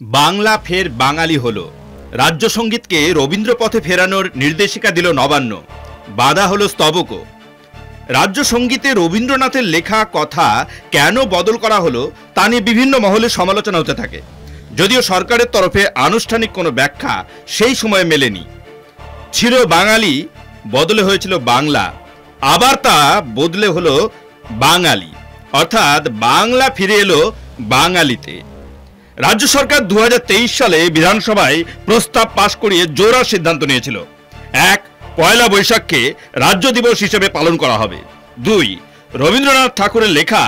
বাংলা ফের বাঙালি হলো। রাজ্য সঙ্গীতকে রবীন্দ্র পথে ফেরানোর নির্দেশিকা দিল নবান্ন, বাধা হলো স্তবকও। রাজ্য সঙ্গীতে রবীন্দ্রনাথের লেখা কথা কেন বদল করা হলো তা নিয়ে বিভিন্ন মহলে সমালোচনা হতে থাকে, যদিও সরকারের তরফে আনুষ্ঠানিক কোনো ব্যাখ্যা সেই সময়ে মেলেনি। ছিল বাঙালি, বদলে হয়েছিল বাংলা, আবার তা বদলে হলো বাঙালি, অর্থাৎ বাংলা ফিরে এলো বাঙালিতে। রাজ্য সরকার 2023 সালে বিধানসভায় প্রস্তাব পাশ করিয়ে জোরার সিদ্ধান্ত নিয়েছিল। 1. পয়লা বৈশাখকে রাজ্য দিবস হিসেবে পালন করা হবে। 2. রবীন্দ্রনাথ ঠাকুরের লেখা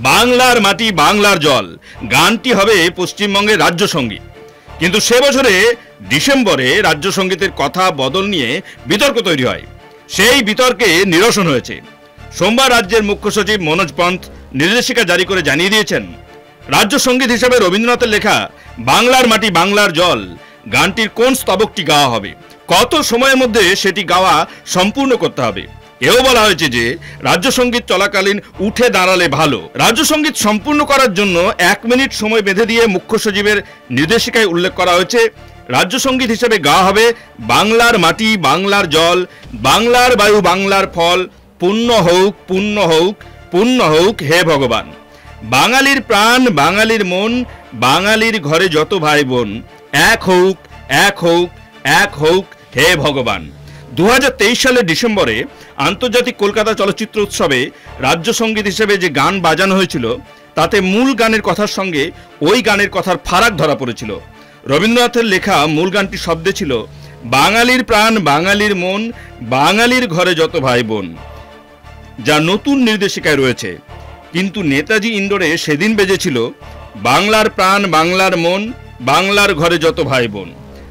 বাংলার মাটি বাংলার জল গানটি হবে পশ্চিমবঙ্গের রাজ্য সঙ্গীত। কিন্তু সে বছরে ডিসেম্বরে রাজ্য সঙ্গীতের কথা বদল নিয়ে বিতর্ক তৈরি হয়। সেই বিতর্কে নিরসন হয়েছে। সোমবার রাজ্যের মুখ্য সচিব মনোজ পন্থ নির্দেশিকা জারি করে জানিয়ে দিয়েছেন, রাজ্য সঙ্গীত হিসেবে রবীন্দ্রনাথের লেখা বাংলার মাটি বাংলার জল গানটির কোন স্তবকটি গাওয়া হবে, কত সময়ের মধ্যে সেটি গাওয়া সম্পূর্ণ করতে হবে। এও বলা হয়েছে যে রাজ্য সঙ্গীত চলাকালীন উঠে দাঁড়ালে ভালো। রাজ্য সঙ্গীত সম্পূর্ণ করার জন্য 1 মিনিট সময় বেঁধে দিয়ে মুখ্য সচিবের নির্দেশিকায় উল্লেখ করা হয়েছে, রাজ্য সঙ্গীত হিসেবে গাওয়া হবে বাংলার মাটি বাংলার জল, বাংলার বায়ু বাংলার ফল, পুণ্য হোক পুণ্য হোক পুণ্য হোক হে ভগবান, বাঙালির প্রাণ বাঙালির মন, বাঙালির ঘরে যত ভাই বোন, এক হোক এক হোক এক হোক হে ভগবান। 2023 সালের ডিসেম্বরে আন্তর্জাতিক কলকাতা চলচ্চিত্র উৎসবে রাজ্য সঙ্গীত হিসেবে যে গান বাজানো হয়েছিল তাতে মূল গানের কথার সঙ্গে ওই গানের কথার ফারাক ধরা পড়েছিল। রবীন্দ্রনাথের লেখা মূল গানটি শব্দে ছিল বাঙালির প্রাণ বাঙালির মন, বাঙালির ঘরে যত ভাই বোন, যা নতুন নির্দেশিকায় রয়েছে। কিন্তু নেতাজি ইন্ডোরে সেদিন বেজেছিল বাংলার প্রাণ বাংলার মন, বাংলার ঘরে যত ভাই বোন।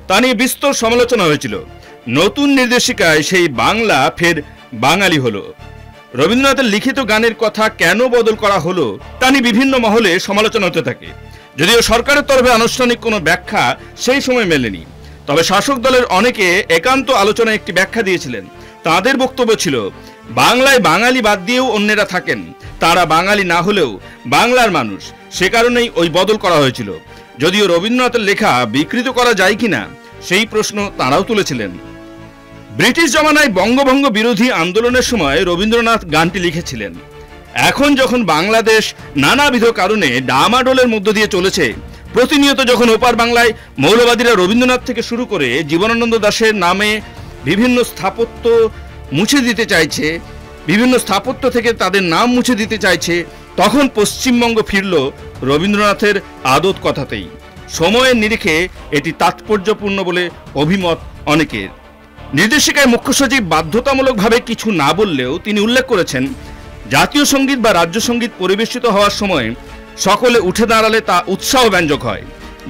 তা নিয়ে বিস্তর সমালোচনা হয়েছিল। নতুন নির্দেশিকায় সেই বাংলা ফের বাঙালি হলো। রবীন্দ্রনাথের লিখিত গানের কথা কেন বদল করা হলো তা নিয়ে বিভিন্ন মহলে সমালোচনা হতে থাকে, যদিও সরকারের তরফে আনুষ্ঠানিক কোনো ব্যাখ্যা সেই সময় মেলেনি। তবে শাসক দলের অনেকে একান্ত আলোচনায় একটি ব্যাখ্যা দিয়েছিলেন। তাদের বক্তব্য ছিল, বাংলায় বাঙালি বাদ দিয়েও অন্যেরা থাকেন, তারা বাঙালি না হলেও বাংলার মানুষ, সে কারণেই ওই বদল করা হয়েছিল। যদিও রবীন্দ্রনাথের লেখা বিকৃত করা যায় কিনা সেই প্রশ্ন তারাও তুলেছিলেন। ব্রিটিশ জমানায় বঙ্গভঙ্গ বিরোধী আন্দোলনের সময় রবীন্দ্রনাথ গানটি লিখেছিলেন। এখন যখন বাংলাদেশ নানাবিধ কারণে ডামাডোলের মধ্য দিয়ে চলেছে, প্রতিনিয়ত যখন ওপার বাংলায় মৌলবাদীরা রবীন্দ্রনাথ থেকে শুরু করে জীবনানন্দ দাশের নামে বিভিন্ন স্থাপত্য মুছে দিতে চাইছে, বিভিন্ন স্থাপত্য থেকে তাদের নাম মুছে দিতে চাইছে, তখন পশ্চিমবঙ্গ ফিরল রবীন্দ্রনাথের আদত কথাতেই। সময়ের নিরিখে এটি তাৎপর্যপূর্ণ বলে অভিমত অনেকের। নির্দেশিকায় মুখ্য সচিব বাধ্যতামূলকভাবে কিছু না বললেও তিনি উল্লেখ করেছেন, জাতীয় সঙ্গীত বা রাজ্য সঙ্গীত পরিবেশিত হওয়ার সময় সকলে উঠে দাঁড়ালে তা উৎসাহব্যঞ্জক হয়।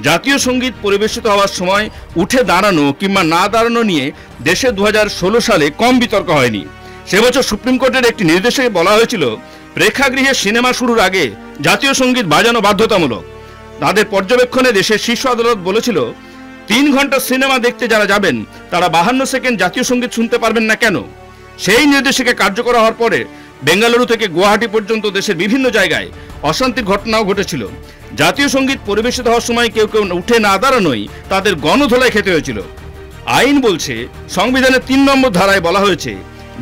জাতীয় সঙ্গীত পরিবেশিত হওয়ার সময় উঠে দাঁড়ানো কিংবা না দাঁড়ানো নিয়ে দেশে 2016 সালে কম বিতর্ক হয়নি। সে বছর সুপ্রিম কোর্টের একটি নির্দেশে বলা হয়েছিল, প্রেক্ষাগৃহে সিনেমা শুরুর আগে জাতীয় সঙ্গীত বাজানো বাধ্যতামূলক। তাদের পর্যবেক্ষণে দেশের শীর্ষ আদালত বলেছিল, 3 ঘন্টা সিনেমা দেখতে যারা যাবেন তারা 52 সেকেন্ড জাতীয় সঙ্গীত শুনতে পারবেন না কেন? সেই নির্দেশিকা কার্যকর হওয়ার পরে বেঙ্গালুরু থেকে গুয়াহাটি পর্যন্ত দেশের বিভিন্ন জায়গায় অশান্তির ঘটনাও ঘটেছিল। জাতীয় সঙ্গীত পরিবেশিত হওয়ার সময় কেউ কেউ উঠে না দাঁড়ানোই তাদের গণধোলাই খেতে হয়েছিল। আইন বলছে, সংবিধানের 3 নম্বর ধারায় বলা হয়েছে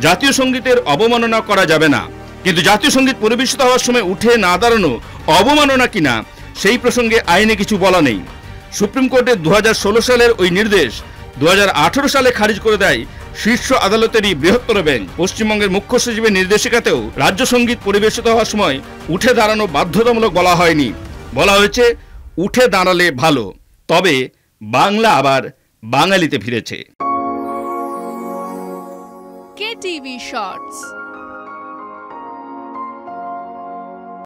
জাতীয় সঙ্গীতের অবমাননা করা যাবে না। কিন্তু জাতীয় সঙ্গীত পরিবেশিত হওয়ার সময় উঠে না দাঁড়ানো অবমাননা কিনা সেই প্রসঙ্গে আইনে কিছু বলা নেই। সুপ্রিম কোর্টের 2016 সালের ওই নির্দেশ 2018 সালে খারিজ করে দেয় শীর্ষ আদালতেরই বৃহত্তর বেঞ্চ। পশ্চিমবঙ্গের মুখ্য সচিবের নির্দেশিকাতেও রাজ্য সঙ্গীত পরিবেশিত হওয়ার সময় উঠে দাঁড়ানো বাধ্যতামূলক বলা হয়নি। বলা হয়েছে উঠে দাঁড়ালে ভালো, তবে বাংলা আবার বাঙালিতে ফিরেছে। KTV Shorts।